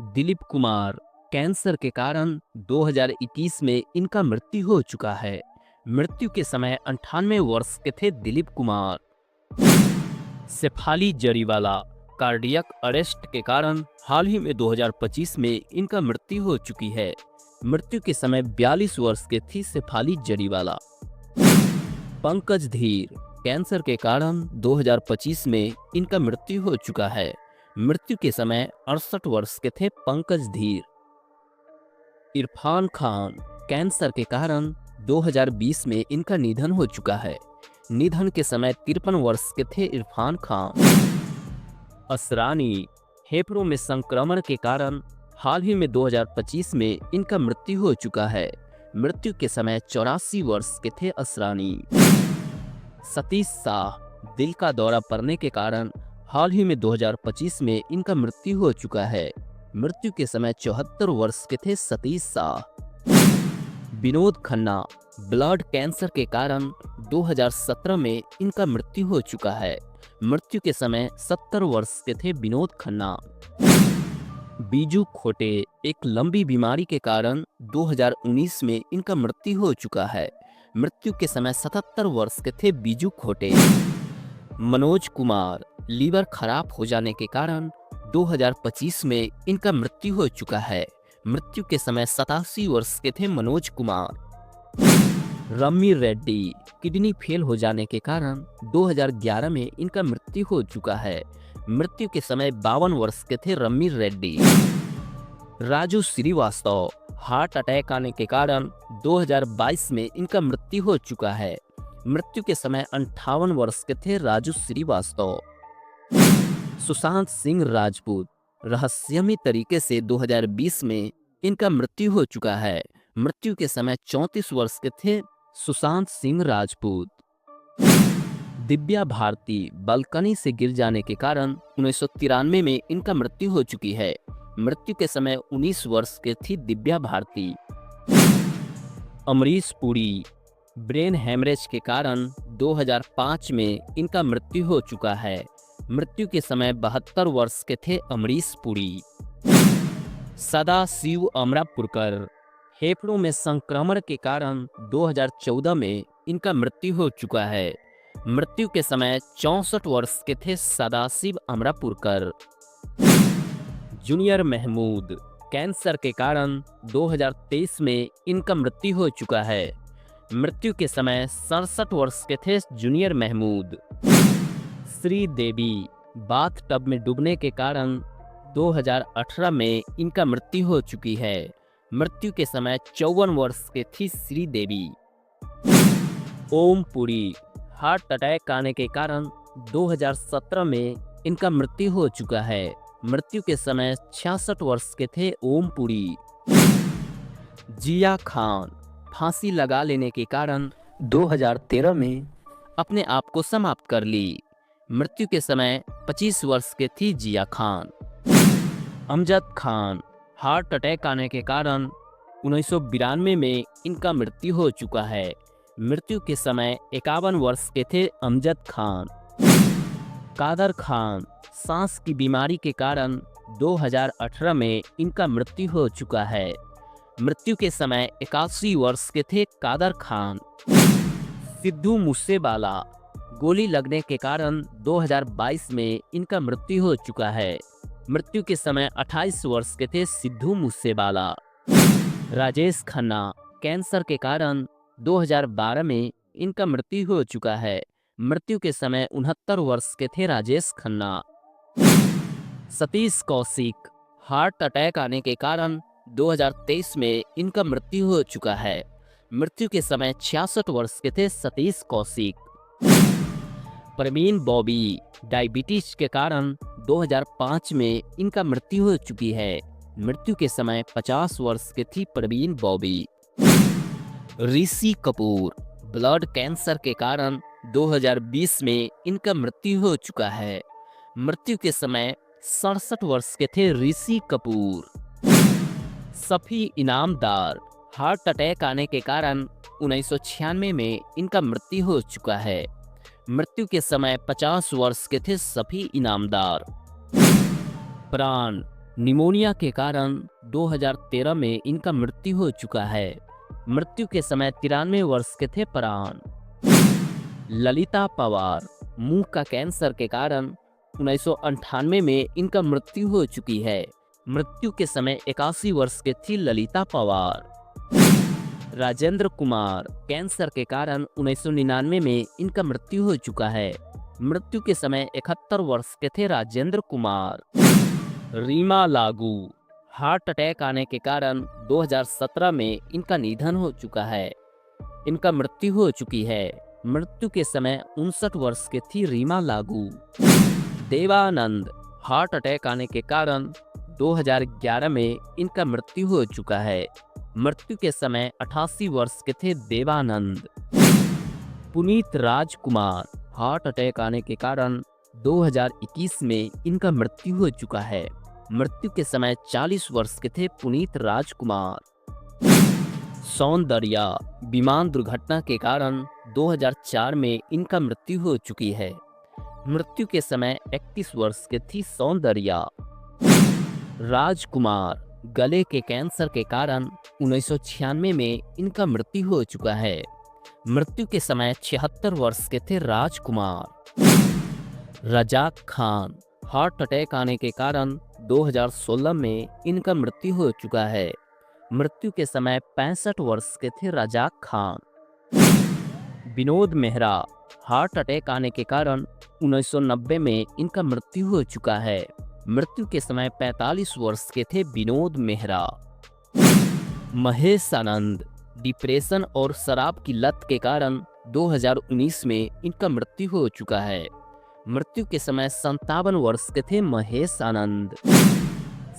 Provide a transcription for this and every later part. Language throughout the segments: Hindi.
दिलीप कुमार, कैंसर के कारण 2021 में इनका मृत्यु हो चुका है। मृत्यु के समय 98 वर्ष के थे दिलीप कुमार। शेफाली जरीवाला, कार्डियक अरेस्ट के कारण हाल ही में 2025 में इनका मृत्यु हो चुकी है। मृत्यु के समय 42 वर्ष के थी शेफाली जरीवाला। पंकज धीर, कैंसर के कारण 2025 में इनका मृत्यु हो चुका है। मृत्यु के समय 68 वर्ष के थे पंकज धीर। इरफान खान, कैंसर के कारण 2020 में इनका निधन हो चुका है। निधन के समय 53 वर्ष के थे इरफान खान। असरानी, फेफड़ों में संक्रमण के कारण हाल ही में 2025 में इनका मृत्यु हो चुका है। मृत्यु के समय 84 वर्ष के थे असरानी। सतीश शाह, दिल का दौरा पड़ने के कारण हाल ही में 2025 में इनका मृत्यु हो चुका है। मृत्यु के समय 74 वर्ष के थे सतीश शाह। विनोद खन्ना, ब्लड कैंसर के कारण 2017 में इनका मृत्यु हो चुका है। मृत्यु के समय 70 वर्ष के थे विनोद खन्ना। बीजू खोटे, एक लंबी बीमारी के कारण 2019 में इनका मृत्यु हो चुका है। मृत्यु के समय 77 वर्ष के थे बीजू खोटे। मनोज कुमार, लीवर खराब हो जाने के कारण 2025 में इनका मृत्यु हो चुका है। मृत्यु के समय 87 वर्ष के थे Manoj Kumar. Rummy Reddy, kidney fail हो जाने के कारण 2011 में इनका मृत्यु हो चुका है। मृत्यु के समय 52 वर्ष के थे रम्मी रेड्डी। राजू श्रीवास्तव, हार्ट अटैक आने के कारण 2022 में इनका मृत्यु हो चुका है। मृत्यु के समय 58 वर्ष के थे राजू श्रीवास्तव। सुशांत सिंह राजपूत, रहस्यमय तरीके से 2020 में इनका मृत्यु हो चुका है। मृत्यु के समय 34 वर्ष के थे सुशांत सिंह राजपूत। दिव्या भारती, बालकनी से गिर जाने के कारण 1993 में इनका मृत्यु हो चुकी है। मृत्यु के समय 19 वर्ष के थी दिव्या भारती। अमरीश पुरी, ब्रेन हैमरेज के कारण 2005 में इनका मृत्यु हो चुका है। मृत्यु के समय 72 वर्ष के थे अमरीश पुरी। सदाशिव अमरापुरकर, फेफड़ों में संक्रमण के कारण 2014 में इनका मृत्यु हो चुका है। मृत्यु के समय 64 वर्ष के थे सदाशिव अमरापुरकर। जूनियर महमूद, कैंसर के कारण 2023 में इनका मृत्यु हो चुका है। मृत्यु के समय 67 वर्ष के थे junior Mehmood. Sridevi, bath tub में डूबने के कारण 2018 में इनका मृत्यु हो चुकी है। मृत्यु के समय 54 वर्ष के थी श्रीदेवी। ओम पुरी, हार्ट अटैक आने के कारण 2017 में इनका मृत्यु हो चुका है। मृत्यु के समय 66 वर्ष के थे ओम पुरी। जिया खान, फांसी लगा लेने के कारण 2013 में अपने आप को समाप्त कर ली। मृत्यु के समय 25 वर्ष के थी जिया खान। अमजद खान, हार्ट अटैक आने के कारण 1992 में इनका मृत्यु हो चुका है। मृत्यु के समय 51 वर्ष के थे अमजद खान। कादर खान, सांस की बीमारी के कारण 2018 में इनका मृत्यु हो चुका है। मृत्यु के समय 81 वर्ष के थे कादर खान। सिद्धू मूसेवाला, गोली लगने के कारण 2022 में इनका मृत्यु हो चुका है। मृत्यु के समय 28 वर्ष के थे सिद्धू मूसेवाला। राजेश खन्ना, कैंसर के कारण 2012 में इनका मृत्यु हो चुका है। मृत्यु के समय 69 वर्ष के थे राजेश खन्ना। सतीश कौशिक, हार्ट अटैक आने के कारण 2023 में इनका मृत्यु हो चुका है। मृत्यु के समय 66 वर्ष के थे सतीश कौशिक। प्रवीण बॉबी, डायबिटीज के कारण 2005 में इनका मृत्यु हो चुकी है। मृत्यु के समय 50 वर्ष के थी प्रवीण बॉबी। ऋषि कपूर, ब्लड कैंसर के कारण 2020 में इनका मृत्यु हो चुका है। मृत्यु के समय 67 वर्ष के थे ऋषि कपूर। सफी इनामदार, हार्ट अटैक आने के कारण 1996 में इनका मृत्यु हो चुका है। मृत्यु के समय 50 वर्ष के थे सफी इनामदार। प्राण, निमोनिया के कारण 2013 में इनका मृत्यु हो चुका है। मृत्यु के समय 93 वर्ष के थे प्राण। ललिता पवार, मुंह का कैंसर के कारण 1998 में इनका मृत्यु हो चुकी है। मृत्यु के समय 81 वर्ष के थी ललिता पवार। राजेंद्र कुमार, कैंसर के कारण 1999 में इनका मृत्यु हो चुका है। मृत्यु के समय 71 वर्ष के थे राजेंद्र कुमार। रीमा लागू, हार्ट अटैक आने के कारण 2017 में इनका निधन हो चुका है। इनका मृत्यु हो चुकी है। मृत्यु के समय 59 वर्ष के थी रीमा लागू। देवानंद, हार्ट अटैक आने के कारण 2011 में इनका मृत्यु हो चुका है। मृत्यु के समय 88 वर्ष के थे देवानंद। पुनीत राजकुमार, हार्ट अटैक आने के कारण 2021 में इनका मृत्यु हो चुका है। मृत्यु के समय 40 वर्ष के थे पुनीत राजकुमार। सौंदर्या, विमान दुर्घटना के कारण 2004 में इनका मृत्यु हो चुकी है। मृत्यु के समय 31 वर्ष के थी सौंदर्या। राजकुमार, गले के कैंसर के कारण 1996 में इनका मृत्यु हो चुका है। मृत्यु के समय 76 वर्ष के थे राजकुमार। रजाक खान, हार्ट अटैक आने के कारण 2016 में इनका मृत्यु हो चुका है। मृत्यु के समय 65 वर्ष के थे रजाक खान। विनोद मेहरा, हार्ट अटैक आने के कारण 1990 में इनका मृत्यु हो चुका है। मृत्यु के समय 45 वर्ष के थे विनोद मेहरा। महेश आनंद, डिप्रेशन और शराब की लत के कारण 2019 में इनका मृत्यु हो चुका है। मृत्यु के समय 57 वर्ष के थे महेश आनंद।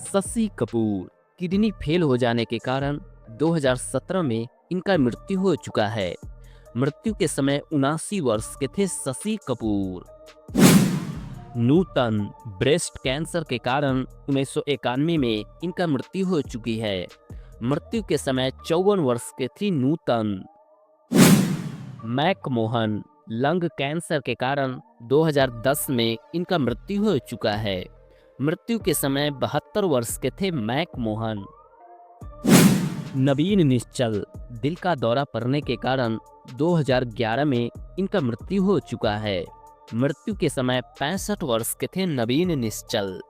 शशि कपूर, किडनी फेल हो जाने के कारण 2017 में इनका मृत्यु हो चुका है। मृत्यु के समय 79 वर्ष के थे शशि कपूर। नूतन, ब्रेस्ट कैंसर के कारण 1991 में इनका मृत्यु हो चुकी है। मृत्यु के समय 54 वर्ष के थी नूतन। मैकमोहन, लंग कैंसर के कारण 2010 में इनका मृत्यु हो चुका है। मृत्यु के समय 72 वर्ष के थे मैकमोहन। नवीन निश्चल, दिल का दौरा पड़ने के कारण 2011 में इनका मृत्यु हो चुका है। मृत्यु के समय 65 वर्ष के थे नवीन निश्चल।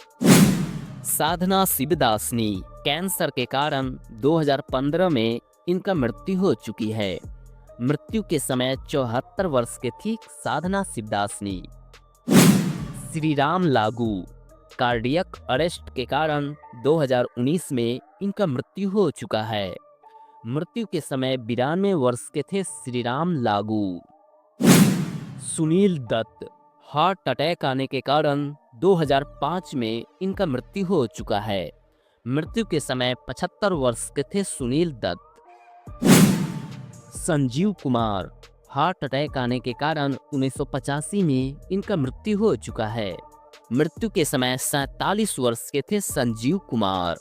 साधना शिवदासनी, कैंसर के कारण 2015 में इनका मृत्यु हो चुकी है। मृत्यु के समय 74 वर्ष के थी साधना शिवदासनी। श्रीराम लागू, कार्डियक अरेस्ट के कारण 2019 में इनका मृत्यु हो चुका है। मृत्यु के समय 92 वर्ष के थे श्रीराम लागू। सुनील दत्त, हार्ट अटैक आने के कारण 2005 में इनका मृत्यु हो चुका है। मृत्यु के समय 75 वर्ष के थे सुनील दत्त। संजीव कुमार, हार्ट अटैक आने के कारण 1985 में इनका मृत्यु हो चुका है। मृत्यु के समय 47 वर्ष के थे संजीव कुमार।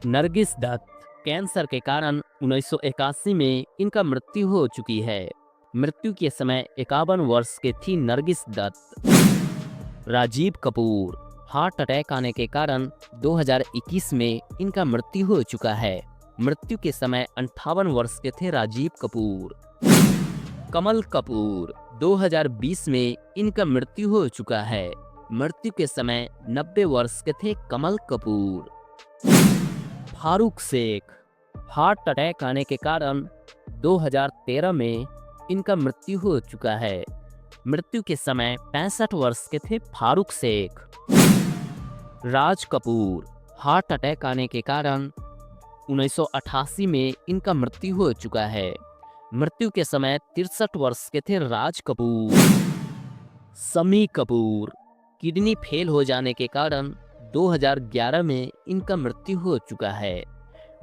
नरगिस दत्त, कैंसर के कारण 1981 में इनका मृत्यु हो चुकी है। मृत्यु के समय 51 वर्ष के थी नरगिस दत्त। राजीव कपूर, हार्ट अटैक आने के कारण 2021 में इनका मृत्यु हो चुका है। मृत्यु के समय 58 वर्ष के थे राजीव कपूर। कमल कपूर, 2020 में इनका मृत्यु हो चुका है। मृत्यु के समय 90 वर्ष के थे कमल कपूर। फारूक शेख, हार्ट अटैक आने के कारण 2013 में इनका मृत्यु हो चुका है। मृत्यु के समय 65 वर्ष के थे फारूक शेख। राज कपूर, हार्ट अटैक आने के कारण 1988 में इनका मृत्यु हो चुका है। मृत्यु के समय 63 वर्ष के थे राज कपूर। शम्मी कपूर, किडनी फेल हो जाने के कारण 2011 में इनका मृत्यु हो चुका है।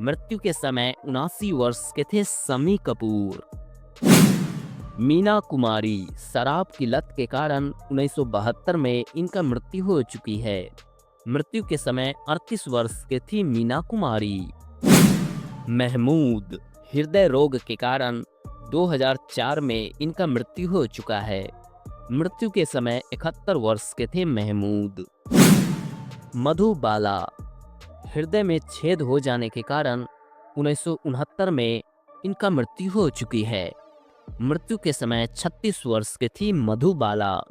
मृत्यु के समय 79 वर्ष के थे शम्मी कपूर। मीना कुमारी, शराब की लत के कारण 1972 में इनका मृत्यु हो चुकी है। मृत्यु के समय 38 वर्ष के थी मीना कुमारी। महमूद, हृदय रोग के कारण 2004 में इनका मृत्यु हो चुका है। मृत्यु के समय 71 वर्ष के थे महमूद। मधुबाला, हृदय में छेद हो जाने के कारण 1969 में इनका मृत्यु हो चुकी है। मृत्यु के समय 36 वर्ष की थी मधुबाला।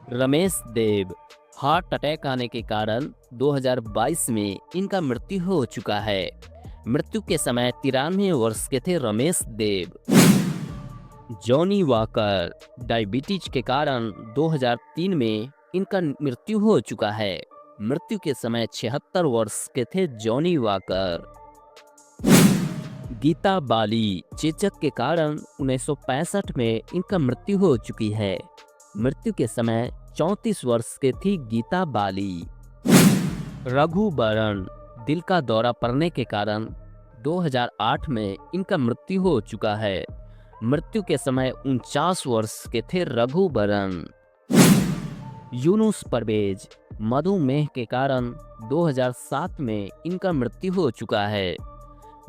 रमेश देव, हार्ट अटैक आने के कारण 2022 में इनका मृत्यु हो चुका है। मृत्यु के समय 93 वर्ष के थे रमेश देव। जॉनी वॉकर, डायबिटीज के कारण 2003 में इनका मृत्यु हो चुका है। मृत्यु के समय 76 वर्ष के थे जॉनी वॉकर। गीता बाली, चेचक के कारण 1965 में इनका मृत्यु हो चुकी है। मृत्यु के समय 34 वर्ष के थी गीता बाली। रघुबरन, दिल का दौरा पड़ने के कारण 2008 में इनका मृत्यु हो चुका है। मृत्यु के समय 49 वर्ष के थे रघुबरन। यूनुस परवेज, मधुमेह के कारण 2007 में इनका मृत्यु हो चुका है।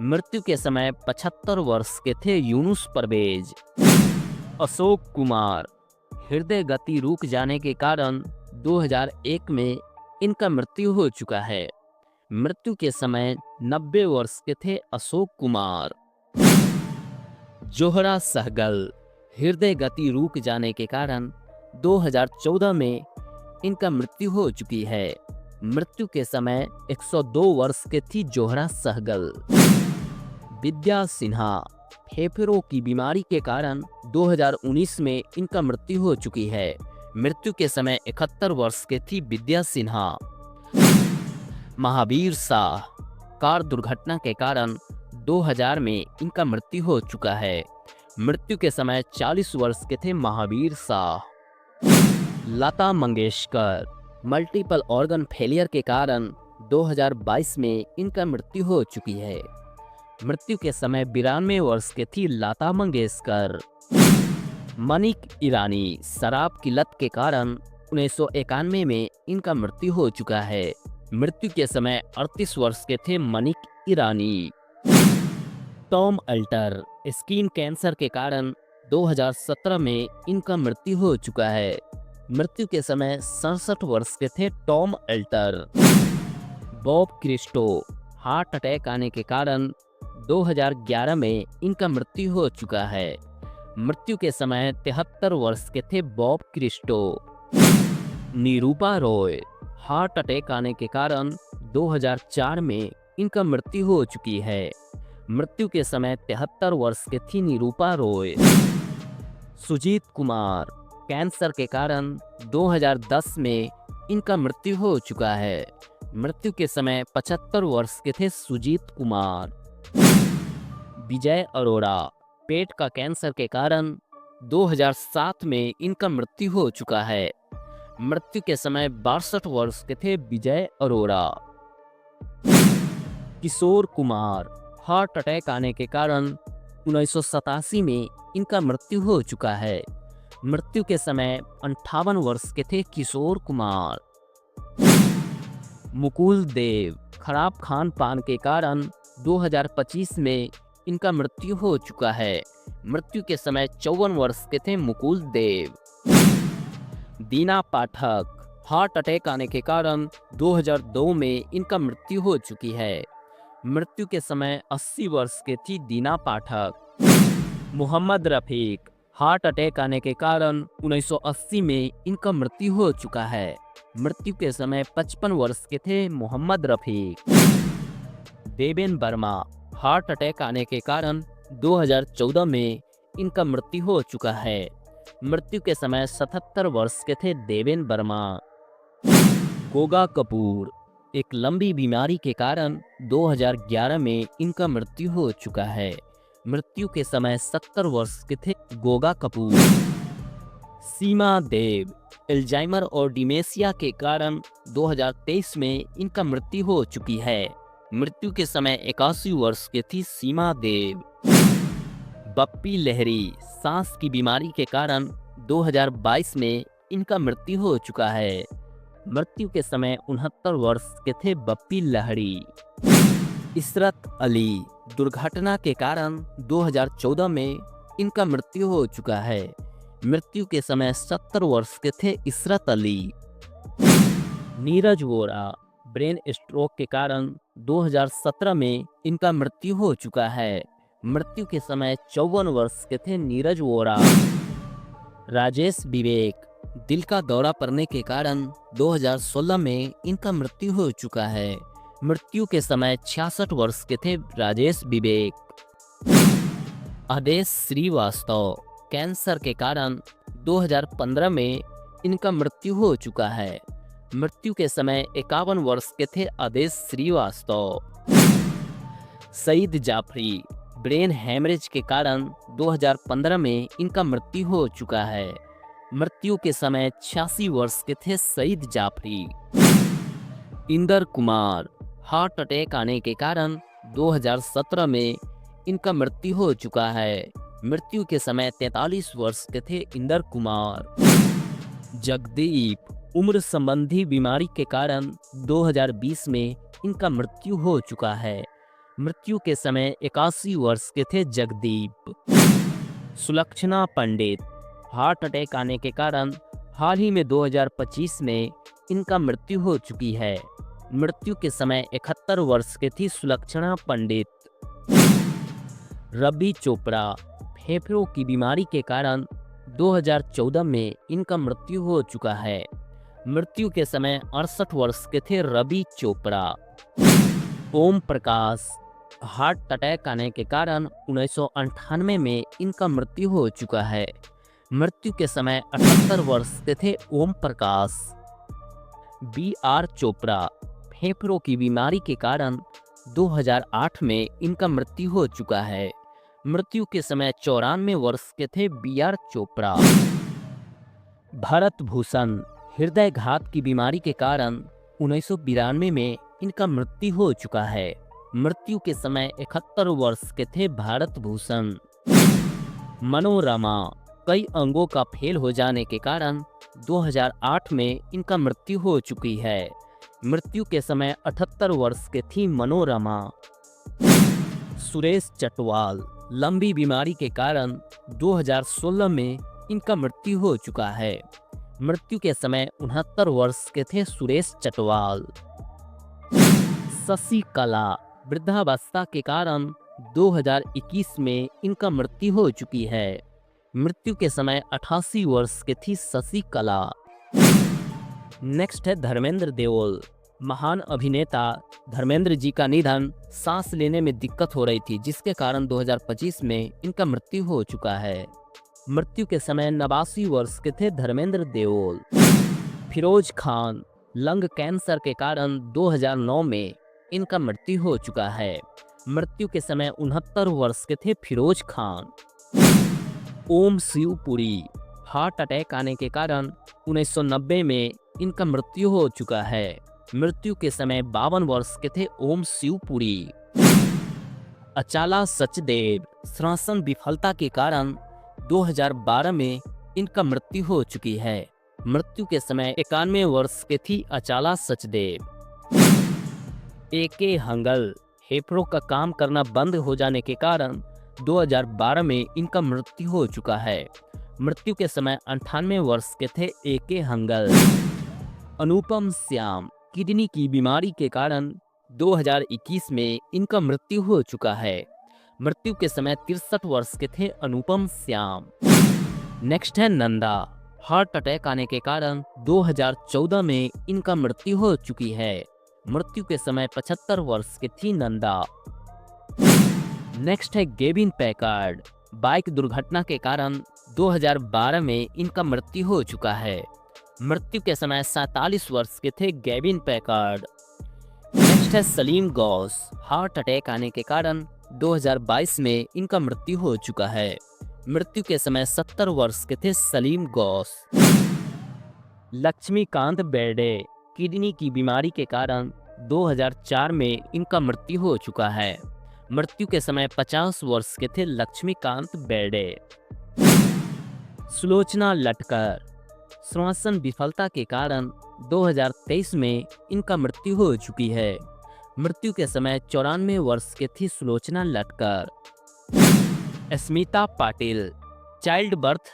मृत्यु के समय 75 वर्ष के थे यूनुस परवेज। अशोक कुमार, हृदय गति रुक जाने के कारण 2001 में इनका मृत्यु हो चुका है। मृत्यु के समय 90 वर्ष के थे अशोक कुमार। जोहरा सहगल, हृदय गति रुक जाने के कारण 2014 में इनका मृत्यु हो चुकी है। मृत्यु के समय 102 वर्ष के थी जोहरा सहगल। विद्या सिन्हा, फेफड़ों की बीमारी के कारण 2019 में इनका मृत्यु हो चुकी है। मृत्यु के समय 71 वर्ष के थी विद्या सिन्हा। महावीर शाह, कार दुर्घटना के कारण 2000 में इनका मृत्यु हो चुका है। मृत्यु के समय 40 वर्ष के थे Mahavir Shah. Lata Mangeshkar, multiple organ failure के कारण 2022 में इनका मृत्यु हो चुकी है। मृत्यु के समय 92 वर्ष के थी लता मंगेशकर। मनिक ईरानी, शराब की लत के कारण 1991 में इनका मृत्यु हो चुका है। मृत्यु के समय 38 वर्ष के थे मनिक ईरानी। टॉम अल्टर, स्किन कैंसर के कारण 2017 में इनका मृत्यु हो चुका है। मृत्यु के समय 67 वर्ष के थे Tom Alter. Bob Christo, heart attack आने के कारण 2011 में इनका मृत्यु हो चुका है। मृत्यु के समय 73 वर्ष के थे Bob Christo. Nirupa Roy, heart attack आने के कारण 2004 में इनका मृत्यु हो चुकी है। मृत्यु के समय 73 वर्ष के थी निरूपा रॉय। सुजीत कुमार, कैंसर के कारण 2010 में इनका मृत्यु हो चुका है। मृत्यु के समय 75 वर्ष के थे सुजीत कुमार। विजय अरोड़ा, पेट का कैंसर के कारण 2007 में इनका मृत्यु हो चुका है। मृत्यु के समय 62 वर्ष के थे विजय अरोड़ा। किशोर कुमार, हार्ट अटैक आने के कारण 1987 में इनका मृत्यु हो चुका है। मृत्यु के समय 58 वर्ष के थे किशोर कुमार। मुकुल देव, खराब खान पान के कारण 2025 में इनका मृत्यु हो चुका है। मृत्यु के समय 54 वर्ष के थे मुकुल देव। दीना पाठक, हार्ट अटैक आने के कारण 2002 में इनका मृत्यु हो चुकी है। मृत्यु के समय 80 वर्ष के थी दीना पाठक। मोहम्मद रफीक, हार्ट अटैक आने के कारण 1980 में इनका मृत्यु हो चुका है। मृत्यु के समय 55 वर्ष के थे मोहम्मद रफीक। देवेन वर्मा, हार्ट अटैक आने के कारण 2014 में इनका मृत्यु हो चुका है। मृत्यु के समय 77 वर्ष के थे देवेन वर्मा। गोगा कपूर, एक लंबी बीमारी के कारण 2011 में इनका मृत्यु हो चुका है। मृत्यु के समय 70 वर्ष के थे गोगा कपूर। सीमा देव, अल्जाइमर और डिमेंशिया के कारण 2023 में इनका मृत्यु हो चुकी है। मृत्यु के समय 81 वर्ष के थी सीमा देव। बप्पी लहरी, सांस की बीमारी के कारण 2022 में इनका मृत्यु हो चुका है। मृत्यु के समय 69 वर्ष के थे बप्पी लहरी। इशरत अली, दुर्घटना के कारण 2014 में इनका मृत्यु हो चुका है। मृत्यु के समय 70 वर्ष के थे इशरत अली। नीरज वोरा ब्रेन स्ट्रोक के कारण 2017 में इनका मृत्यु हो चुका है। मृत्यु के समय 54 वर्ष के थे नीरज वोरा। राजेश विवेक दिल का दौरा पड़ने के कारण 2016 में इनका मृत्यु हो चुका है। मृत्यु के समय 66 वर्ष के थे राजेश विवेक। आदेश श्रीवास्तव कैंसर के कारण 2015 में इनका मृत्यु हो चुका है। मृत्यु के समय 51 वर्ष के थे आदेश श्रीवास्तव। सईद जाफरी ब्रेन हैमरेज के कारण 2015 में इनका मृत्यु हो चुका है। मृत्यु के समय 86 वर्ष के थे सईद जाफरी। इंदर कुमार हार्ट अटैक आने के कारण 2017 में इनका मृत्यु हो चुका है। मृत्यु के समय 43 वर्ष के थे इंदर कुमार। जगदीप उम्र संबंधी बीमारी के कारण 2020 में इनका मृत्यु हो चुका है। मृत्यु के समय 81 वर्ष के थे जगदीप। सुलक्षणा पंडित हार्ट अटैक आने के कारण हाल ही में 2025 में इनका मृत्यु हो चुकी है। मृत्यु के समय 71 वर्ष के थी सुलक्षणा पंडित। रवि चोपड़ा फेफड़ों की बीमारी के कारण 2014 में इनका मृत्यु हो चुका है। मृत्यु के समय 68 वर्ष के थे रवि चोपड़ा। ओम प्रकाश हार्ट अटैक आने के कारण 1998 में इनका मृत्यु हो चुका है। मृत्यु के समय 78 वर्ष के थे ओम प्रकाश। BR चोपड़ा फेफड़ों की बीमारी के कारण 2008 में इनका मृत्यु हो चुका है। मृत्यु के समय 94 वर्ष के थे BR चोपड़ा। भरत भूषण हृदय घात की बीमारी के कारण 1992 में इनका मृत्यु हो चुका है। मृत्यु के समय 71 वर्ष के थे भारत भूषण। मनोरमा कई अंगों का फेल हो जाने के कारण 2008 में इनका मृत्यु हो चुकी है। मृत्यु के समय 78 वर्ष के थी मनोरमा। सुरेश चटवाल लंबी बीमारी के कारण 2016 में इनका मृत्यु हो चुका है। मृत्यु के समय 69 वर्ष के थे सुरेश चटवाल। शशिकला वृद्धावस्था के कारण 2021 में इनका मृत्यु हो चुकी है। मृत्यु के समय 88 वर्ष के थी शशिकला। नेक्स्ट है धर्मेंद्र देओल। महान अभिनेता धर्मेंद्र जी का निधन सांस लेने में दिक्कत हो रही थी, जिसके कारण 2025 में इनका मृत्यु हो चुका है। मृत्यु के समय 89 वर्ष के थे धर्मेंद्र देओल। फिरोज खान लंग कैंसर के कारण 2009 में इनका मृत्यु हो चुका है। मृत्यु के समय 69 वर्ष के थे फिरोज खान। ओम शिवपुरी हार्ट अटैक आने के कारण 1990 में इनका मृत्यु हो चुका है। मृत्यु के समय 52 वर्ष के थे ओम शिवपुरी। अचाला सचदेव श्वसन विफलता के कारण 2012 में इनका मृत्यु हो चुकी है। मृत्यु के समय 91 वर्ष के थी अचाला सचदेव। AK हंगल फेफड़ों का काम करना बंद हो जाने के कारण 2012 में इनका मृत्यु हो चुका है। मृत्यु के समय 98 वर्ष के थे AK हंगल। अनुपम श्याम किडनी की बीमारी के कारण 2021 में इनका मृत्यु हो चुका है। मृत्यु के समय 63 वर्ष के थे अनुपम श्याम। नेक्स्ट है नंदा हार्ट अटैक आने के कारण 2014 में इनका मृत्यु हो चुकी है। मृत्यु के समय 75 वर्ष की थी नंदा। नेक्स्ट है गेविन पैकार्ड बाइक दुर्घटना के कारण 2012 में इनका मृत्यु हो चुका है। मृत्यु के समय 47 वर्ष के थे गेविन पैकार्ड। नेक्स्ट है सलीम गौस हार्ट अटैक आने के कारण 2022 में इनका मृत्यु हो चुका है। मृत्यु के समय 70 वर्ष के थे सलीम गौस। लक्ष्मीकांत बेर्डे किडनी की बीमारी के कारण 2004 में इनका मृत्यु हो चुका है। मृत्यु के समय 50 वर्ष के थे लक्ष्मीकांत बेर्डे। सुलोचना लटकर श्वसन विफलता के कारण 2023 में इनका मृत्यु हो चुकी है। मृत्यु के समय 94 वर्ष के थी Sulochana Latkar. Smita Patil child birth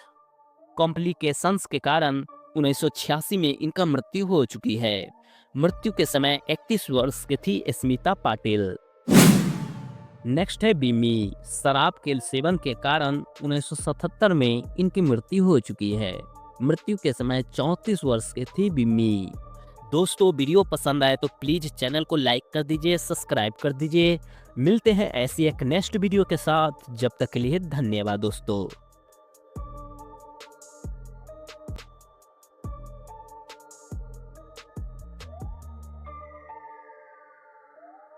complications के कारण 1986 में इनका मृत्यु हो चुकी है। मृत्यु के समय 31 वर्ष की थी स्मिता पाटिल। नेक्स्ट है बिम्मी। शराब के सेवन के कारण 1977 में इनकी मृत्यु हो चुकी है। मृत्यु के समय 34 वर्ष की थी बिम्मी। दोस्तों, वीडियो पसंद आए तो प्लीज चैनल को लाइक कर दीजिए, सब्सक्राइब कर दीजिए। मिलते हैं ऐसी एक नेक्स्ट वीडियो के साथ। जब तक के लिए धन्यवाद दोस्तों।